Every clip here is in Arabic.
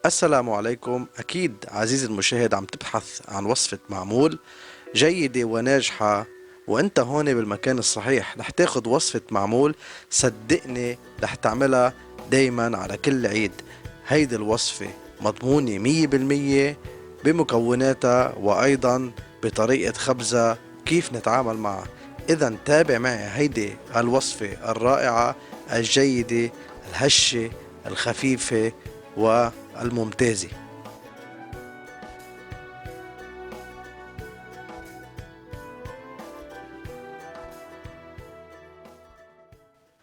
السلام عليكم. أكيد عزيزي المشاهد عم تبحث عن وصفة معمول جيدة وناجحة، وأنت هون بالمكان الصحيح. رح تاخد وصفة معمول، صدقني رح تعملها دايما على كل عيد. هيدي الوصفة مضمونة 100% بمكوناتها، وأيضا بطريقة خبزها كيف نتعامل معها. إذا تابع معي هيدي الوصفة الرائعة الجيدة الهشة الخفيفة والممتازة.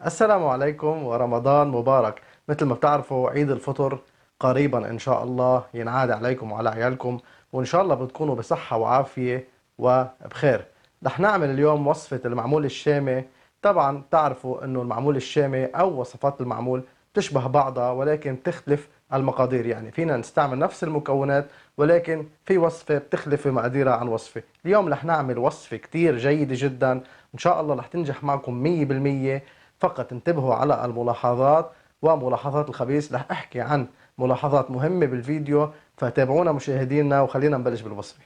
السلام عليكم ورمضان مبارك. مثل ما بتعرفوا عيد الفطر قريبا إن شاء الله ينعاد عليكم وعلى عيالكم، وإن شاء الله بتكونوا بصحة وعافية وبخير. رح نعمل اليوم وصفة المعمول الشامي. طبعا تعرفوا إنه المعمول الشامي أو وصفات المعمول تشبه بعضها، ولكن تختلف المقادير. يعني فينا نستعمل نفس المكونات، ولكن في وصفة بتختلف في مقاديرها عن وصفة. اليوم رح نعمل وصفة كتير جيدة جدا، إن شاء الله رح تنجح معكم 100%. فقط انتبهوا على الملاحظات وملاحظات الخبيث. رح احكي عن ملاحظات مهمة بالفيديو، فتابعونا مشاهدينا وخلينا نبلش بالوصفة.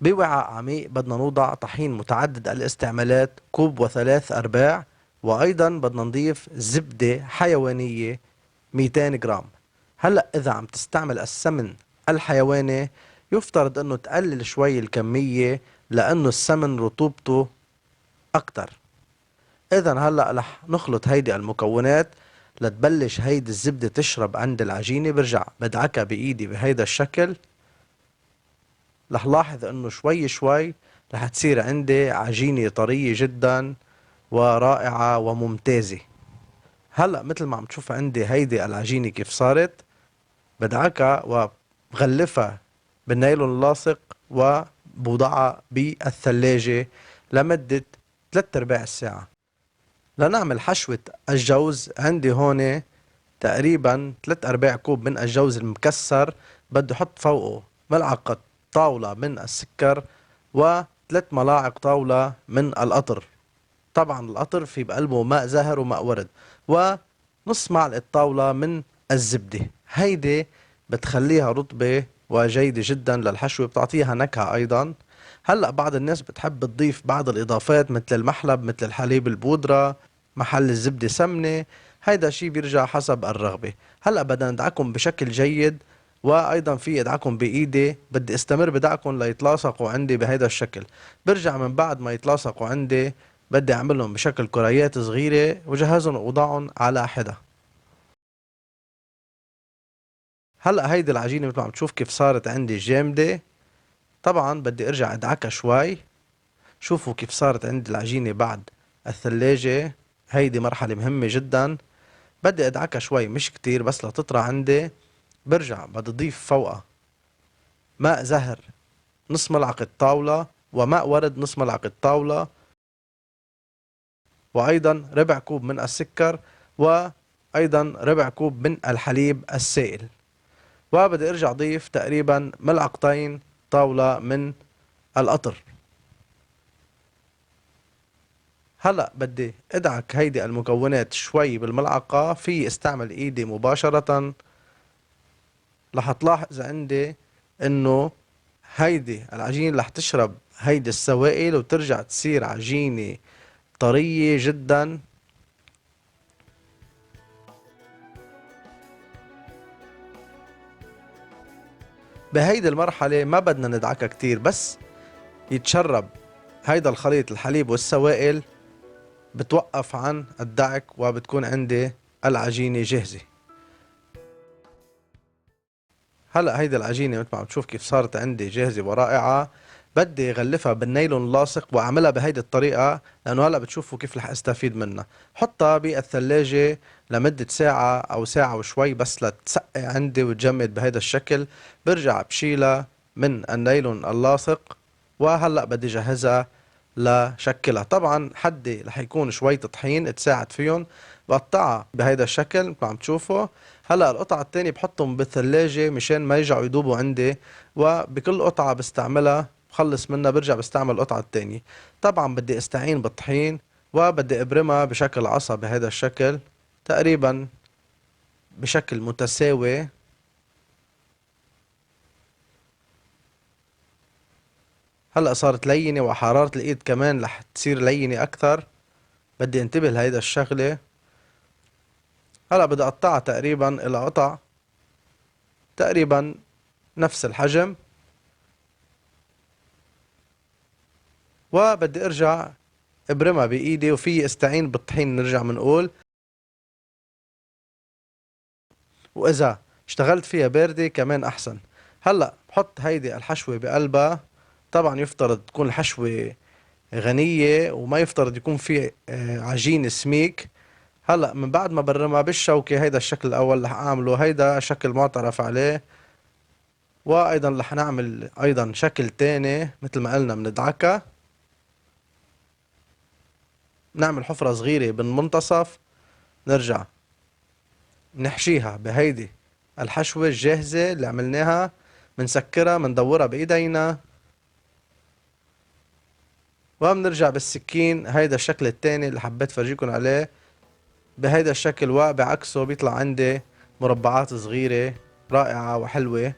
بوعاء عميق بدنا نوضع طحين متعدد الاستعمالات كوب وثلاث أرباع، وأيضا بدنا نضيف زبدة حيوانية 200 جرام. هلأ إذا عم تستعمل السمن الحيواني يفترض أنه تقلل شوي الكمية، لأنه السمن رطوبته أكتر. اذا هلا رح نخلط هيدي المكونات لتبلش هيدي الزبدة تشرب عند العجينة. برجع بدعكها بايدي بهيدا الشكل. رح لاحظ انه شوي شوي رح تصير عندي عجينة طرية جدا ورائعة وممتازة. هلا مثل ما عم تشوف عندي هيدي العجينة كيف صارت، بدعكها وبغلفها بالنايلون اللاصق وبوضعها بالثلاجة لمدة 3 ارباع الساعة. لنعمل حشوة الجوز عندي هون تقريبا 3 ارباع كوب من الجوز المكسر. بدي احط فوقه ملعقة طاولة من السكر وثلاث ملاعق طاولة من القطر. طبعا القطر في بقلبه ماء زهر وماء ورد، ونص معلقة طاولة من الزبدة. هيدي بتخليها رطبة وجيدة جدا للحشوة، بتعطيها نكهة ايضا. هلأ بعض الناس بتحب تضيف بعض الاضافات مثل المحلب، مثل الحليب البودرة، محل الزبدة سمنة. هيدا شي بيرجع حسب الرغبة. هلأ بدنا ندعكم بشكل جيد، وايضا في ادعكم بايدي. بدي استمر بدعكم ليتلاصقوا عندي بهيدا الشكل. برجع من بعد ما يتلاصقوا عندي بدي اعملهم بشكل كريات صغيرة وجهزهم ووضعهم على حدا. هلأ هيدي العجينة مثل ما عم تشوف كيف صارت عندي جامدة. طبعا بدي ارجع ادعكها شوي. شوفوا كيف صارت عندي العجينة بعد الثلاجة. هيدي مرحلة مهمة جدا. بدي ادعكها شوي مش كتير، بس لتطرى عندي. برجع بدي اضيف فوقها ماء زهر نص ملعقة طاولة، وماء ورد نص ملعقة طاولة، وأيضا ربع كوب من السكر، وأيضا ربع كوب من الحليب السائل. وبدي ارجع اضيف تقريبا ملعقتين طاولة من القطر. هلا بدي ادعك هيدي المكونات شوي بالملعقة. في استعمل ايدي مباشرة. رح تلاحظ عندي انه هيدي العجينة رح تشرب هيدي السوائل وترجع تصير عجينة طرية جدا. بهيدي المرحلة ما بدنا ندعكها كتير، بس يتشرب هيدا الخليط الحليب والسوائل بتوقف عن الدعك، وبتكون عندي العجينة جاهزة. هلا هيدي العجينة مثل ما عم تشوف كيف صارت عندي جاهزة ورائعة. بدي اغلفها بالنايلون اللاصق واعملها بهيدي الطريقة، لانه هلا بتشوفوا كيف رح استفيد منها. حطها بالثلاجة لمدة ساعة او ساعة وشوي بس لتسقي عندي وتجمد بهيدا الشكل. برجع بشيلها من النايلون اللاصق، وهلا بدي جهزها لشكلها. طبعا حدي رح يكون شوية طحين تساعد فيهم. بقطعها بهيدا الشكل مثل ما عم تشوفوا. هلا القطعة التانية بحطهم بالثلاجة مشان ما يرجعوا يذوبوا عندي، وبكل قطعة بستعملها بخلص منها برجع بستعمل القطعة التانية. طبعا بدي استعين بالطحين وبدي ابرمها بشكل عصا بهذا الشكل، تقريبا بشكل متساوي. هلأ صارت لينة وحرارة الإيد كمان رح تصير لينة أكثر. بدي انتبه لهيدا الشغلة. هلأ بدي أقطعها تقريبا إلى قطع تقريبا نفس الحجم، وبدي أرجع ابرمها بإيدي، وفي استعين بالطحين نرجع منقول. وإذا اشتغلت فيها باردة كمان أحسن. هلأ بحط هيدي الحشوة بقلبها. طبعا يفترض تكون الحشوة غنية وما يفترض يكون في عجين سميك. هلأ من بعد ما برمها بالشوكة، هيدا الشكل الأول رح أعمله، هيدا شكل معترف عليه. وأيضا رح نعمل أيضا شكل تاني مثل ما قلنا بندعكها، نعمل حفرة صغيرة بالمنتصف، نرجع نحشيها بهيدي الحشوة الجاهزة اللي عملناها، منسكرها مندورها بإيدينا، وبنرجع بالسكين. هيدا الشكل التاني اللي حبيت فرجيكم عليه بهيدا الشكل، وبعكسه بيطلع عندي مربعات صغيرة رائعة وحلوة.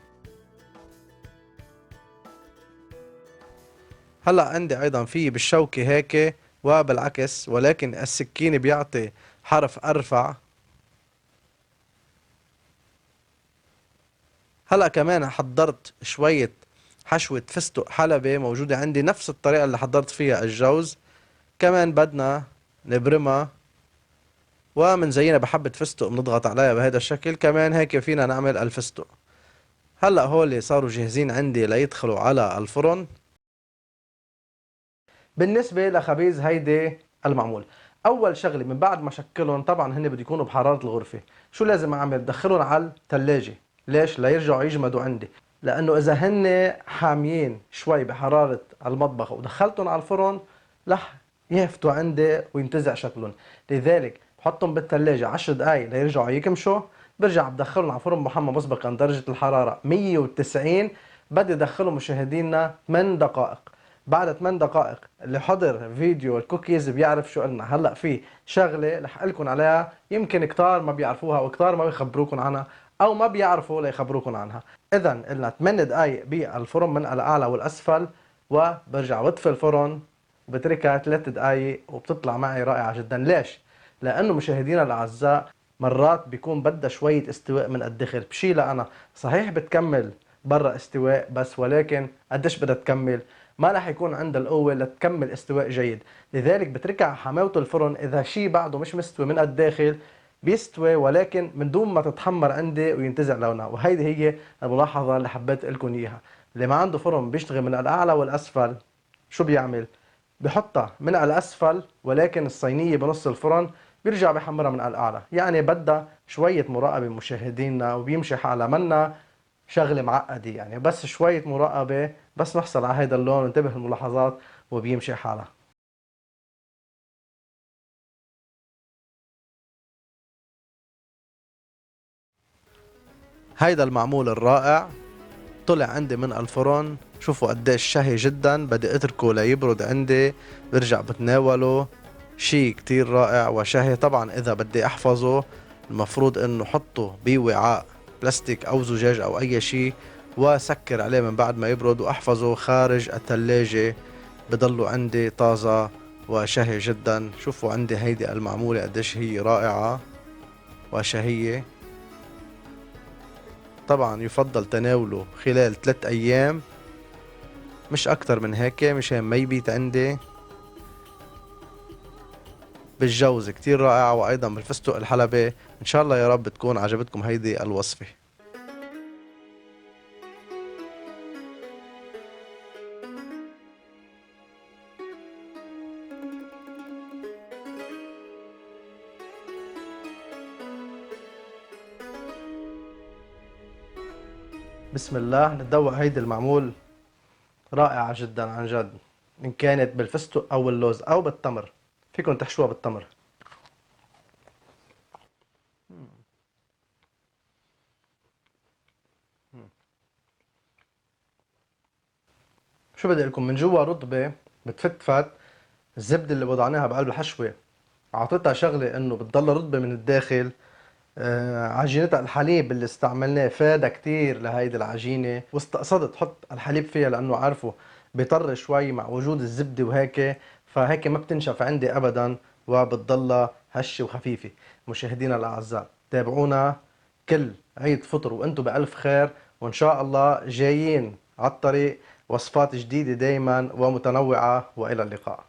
هلأ عندي أيضا في بالشوكة هيك وبالعكس، ولكن السكين بيعطي حرف أرفع. هلأ كمان حضرت شوية حشوة فستق حلبي موجودة عندي، نفس الطريقة اللي حضرت فيها الجوز. كمان بدنا نبرمها ومنزينها بحبة فستق، بنضغط عليها بهذا الشكل. كمان هيك فينا نعمل الفستق. هلأ هول صاروا جاهزين عندي ليدخلوا على الفرن. بالنسبة لخبيز هيدي المعمول، أول شغلة من بعد ما شكلهم طبعا هن بده يكونوا بحرارة الغرفة. شو لازم أعمل؟ بدخلهم على الثلاجة. ليش؟ ليرجعوا يجمدوا عندي. لأنه إذا هن حاميين شوي بحرارة المطبخ ودخلتهم على الفرن رح يهفتوا عندي وينتزع شكلهم. لذلك بحطهم بالثلاجة 10 دقايق ليرجعوا يكمشوا. برجع بدخلهم على فرن محمى مسبقا درجة الحرارة 190. بدي ادخلهم مشاهدينا 8 دقائق. بعد 8 دقائق اللي حضر فيديو الكوكيز بيعرف شو قلنا. هلا في شغله رح لكم عليها يمكن كتار ما بيعرفوها وكتار ما بيخبروكم عنها، او ما بيعرفوا ليخبروكم عنها. اذا قلنا 8 دقائق بالفرن من الاعلى والاسفل، وبرجع بطفي الفرن وبتركها 3 دقائق وبتطلع معي رائعه جدا. ليش؟ لانه مشاهدينا الاعزاء مرات بيكون بدها شويه استواء من الداخل. بشيلها انا صحيح بتكمل برا استواء بس، ولكن قديش بدها تكمل؟ ما راح يكون عندها القوة لتكمل استواء جيد. لذلك بتركها على حماوة الفرن. إذا شيء بعده مش مستوي من الداخل بيستوي، ولكن من دون ما تتحمر عندي وينتزع لونها. وهيدي هي الملاحظة اللي حبيت لكم إياها. اللي ما عنده فرن بيشتغل من الأعلى والأسفل شو بيعمل؟ بحطها من الأسفل، ولكن الصينية بنص الفرن بيرجع بحمرها من الأعلى. يعني بدها شوية مراقبة مشاهدينا، وبيمشي حالها منا شغلة معقدة. يعني بس شوية مراقبة بس نحصل على هيدا اللون، وننتبه الملاحظات وبيمشي حالها. هيدا المعمول الرائع طلع عندي من الفرن. شوفوا قديش شهي جدا. بدي اتركه ليبرد عندي، برجع بتناوله. شي كتير رائع وشهي. طبعا اذا بدي احفظه المفروض انه حطه بوعاء بلاستيك او زجاج او اي شي، وسكر عليه من بعد ما يبرد، واحفظه خارج الثلاجة. بضلوا عندي طازة وشهي جدا. شوفوا عندي هيدي المعمولة قديش هي رائعة وشهية. طبعا يفضل تناوله خلال 3 ايام، مش اكتر من هيك، مشان ما يبيت عندي. بالجوز كتير رائع، وايضا بالفستق الحلبي. ان شاء الله يا رب تكون عجبتكم هيدي الوصفة. بسم الله. نتذوق هيدي المعمول رائعة جدا عن جد، إن كانت بالفستق أو اللوز أو بالتمر. فيكن تحشوها بالتمر. شو بدي لكم؟ من جوا رطبة بتفتفت. الزبدة اللي وضعناها بقلب الحشوة عطتها شغلة إنه بتضل رطبة من الداخل. عجينتها الحليب اللي استعملناه فادها كتير لهيدي العجينة، واستقصدت حط الحليب فيها لأنه عارفه بيطر شوي مع وجود الزبدة وهيك، فهيك ما بتنشف عندي أبدا وبتضلها هشة وخفيفة. مشاهدينا الأعزاء، تابعونا كل عيد فطر وانتم بألف خير، وإن شاء الله جايين على الطريق وصفات جديدة دايما ومتنوعة، وإلى اللقاء.